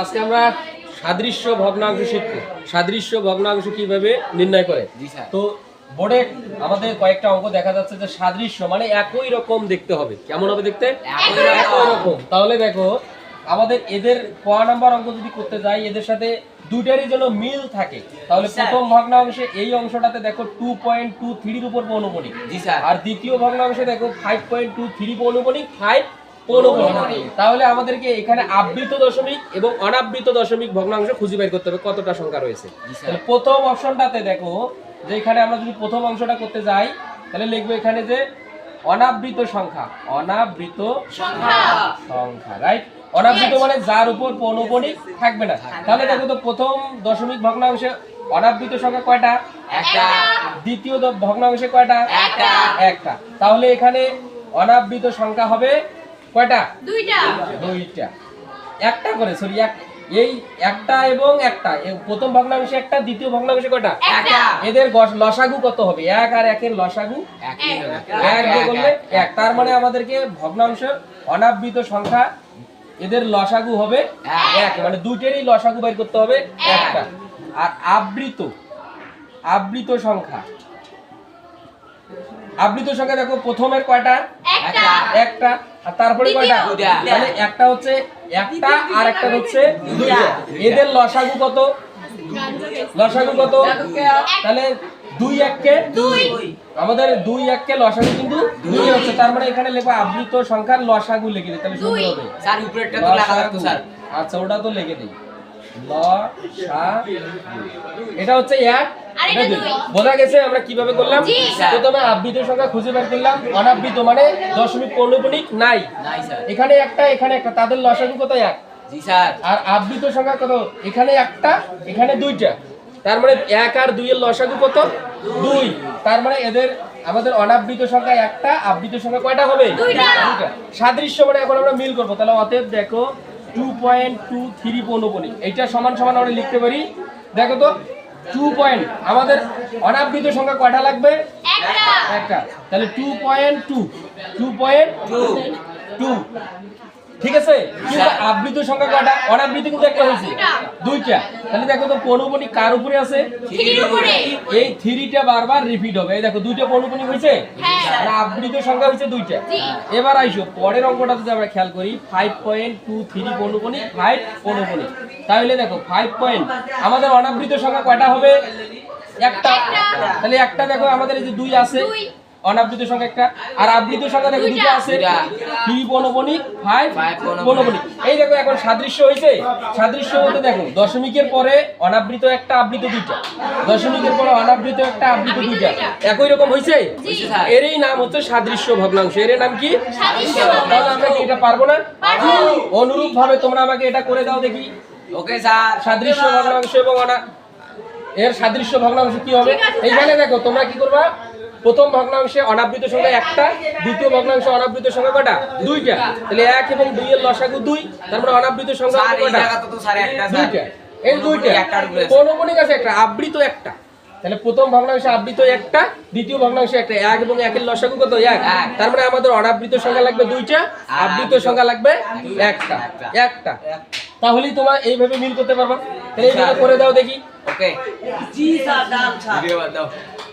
আজকে আমরা সাদৃশ্য ভগ্নাংশ শিখবো। সাদৃশ্য ভগ্নাংশ কিভাবে নির্ণয় করে। তো বোর্ডে আমাদের কয়েকটা অঙ্ক দেখা যাচ্ছে যে সাদৃশ্য মানে একই রকম দেখতে হবে। কেমন হবে দেখতে? একই রকম। তাহলে দেখো আমাদের এদের ক নাম্বার অঙ্ক যদি করতে যাই এদের সাথে দুইটারই যেন মিল থাকে, তাহলে প্রথম ভগ্নাংশে এই অংশটাতে দেখো 2.23 এর উপর পৌনঃপুনিক, আর দ্বিতীয় ভগ্নাংশে দেখো 5.23 পৌনঃপুনিক 5 পৌনঃপুনিক। তাহলে আমাদেরকে এখানে আবৃত দশমিক এবং অনাবৃত দশমিক ভগ্নাংশ খুঁজে বের করতে হবে কতটা সংখ্যা রয়েছে। তাহলে প্রথম অপশনটাতে দেখো যে এখানে আমরা যদি প্রথম অংশটা করতে যাই তাহলে লিখবো এখানে যে অনাবৃত সংখ্যা, অনাবৃত সংখ্যা, রাইট। অনাবৃত মানে যার উপর পৌনঃপুনিক থাকবে না। তাহলে দেখো তো প্রথম দশমিক ভগ্নাংশে অনাবৃত সংখ্যা কয়টা? একটা। দ্বিতীয় ভগ্নাংশে কয়টা? একটা। একটা। তাহলে এখানে অনাবৃত সংখ্যা হবে কয়টা? দুইটা। দুইটা। একটা করে, সরি, এই একটা এবং একটা, প্রথম ভগ্নাংশে একটা, দ্বিতীয় ভগ্নাংশে কয়টা? একটা। এদের লসাগু কত হবে? এক আর একের লসাগু এক দিয়ে করলে এক। তার মানে আমাদেরকে ভগ্নাংশের অনাবৃত সংখ্যা এদের লসাগু হবে এক, মানে দুইটারই লসাগু বের করতে হবে একটা। আর আবৃত সংখ্যা, আবৃত সংখ্যা দেখো প্রথমের কয়টা? একটা। আর তারপরে কয়টা? তাহলে একটা হচ্ছে একটা আর একটা হচ্ছে দুইটা। এদের লসাগু কত? লসাগু কত? তাহলে 2 1 2, আমাদের 2 1 লসাগু কিন্তু 2 হচ্ছে। তার মানে এখানে লিখবো আবৃত সংখ্যার লসাগু লিখে দিই, তাহলে সুন্দর হবে। স্যার উপরেরটা তো লেখা থাকতো স্যার। আচ্ছা ওটা তো লিখে দেই, লসাগু। এটা হচ্ছে 1, এটা 2। বোঝা গেছে আমরা কিভাবে করলাম? প্রথমে আবৃত সংখ্যা খুঁজে বের করলাম, অনাবৃত মানে দশমিক পৌনঃপুনিক নাই স্যার। এখানে একটা এখানে একটা, তাদের লসাগু কত? 1। জি স্যার। আর আবৃত সংখ্যা কত? এখানে একটা এখানে দুইটা, তার মানে 1 আর 2 এর লসাগু কত? 2। তার মানে এদের আমাদের অনাবৃত সংখ্যা একটা, আবৃত সংখ্যা কয়টা হবে? দুইটা। সাদৃশ্য মানে এখন আমরা মিল করব। তাহলে অতএব দেখো 2.23 পৌনঃপুনিক, এইটা সমান সমান আমরা লিখতে পারি। দেখো তো 2 পয়েন্ট, আমাদের অনাবৃত সংখ্যা কয়টা লাগবে? একটা। তাহলে 2.2 ঠিক আছে। কিন্তু আবৃত সংখ্যা কয়টা? অনাবৃত কিন্তু একটা হয়েছে, দুইটা। তাহলে দেখো তো পৌনঃপুনিক কার উপরে আছে? 3 এর উপরে। এই 3টা বারবার রিপিট হবে। এই দেখো দুইটা পৌনঃপুনিক হয়েছে, আর আবৃত সংখ্যা হয়েছে দুইটা। এবার আইসো পরের অঙ্কটা যদি আমরা খেয়াল করি, 5.23 পৌনঃপুনিক 5 পৌনঃপুনিক। তাহলে দেখো 5 পয়েন্ট, আমাদের অনাবৃত সংখ্যা কয়টা হবে? একটা। তাহলে একটা দেখো আমাদের এই যে 2 আছে, অনাবৃত সংখ্যা একটা। আর আবৃত সংখ্যা দেখো দুটো আছে, 3 পৌনঃপুনিক 5 পৌনঃপুনিক। এই দেখো এখন সাদৃশ্য হয়েছে। সাদৃশ্য বলতে দেখো দশমিকের পরে অনাবৃত একটা, আবৃত দুইটা, দশমিকের পরে অনাবৃত একটা, আবৃত দুইটা, একই রকম হয়েছে। এরই নাম হচ্ছে সাদৃশ্য ভগ্নাংশ। এর নাম কি? তাহলে আমরা কি এটা পারবো না? অনুরূপ ভাবে তোমরা আমাকে এটা করে দাও দেখি। Okay sir. সাদৃশ্য ভগ্নাংশ এবং এর সাদৃশ্য ভগ্নাংশ কি হবে? এইখানে দেখো তোমরা কি করবা, প্রথম ভগ্নাংশে অনাবৃত সংখ্যা একটা, দ্বিতীয় ভগ্নাংশে অনাবৃত সংখ্যা কয়টা? দুইটা। তাহলে 1 এবং 2 এর লসাগু 2, তার মানে অনাবৃত সংখ্যা স্যার এই কয়টা? জায়গা তো স্যার একটা স্যার। দুইটা। এই দুইটা পৌনঃপুনিক আছে একটা, আবৃত একটা। তাহলে প্রথম ভগ্নাংশে আবৃত একটা, দ্বিতীয় ভগ্নাংশে একটা, 1 এবং 1 এর লসাগু কত? 1। তার মানে আমাদের অনাবৃত সংখ্যা লাগবে দুইটা, আবৃত সংখ্যা লাগবে একটা। একটা। তাহলেই তোমরা এইভাবে মিল করতে পারবা। তাহলে এইভাবে করে দাও দেখি। ওকে। জি স্যার, দাও স্যার। ভিডিও বাদ দাও।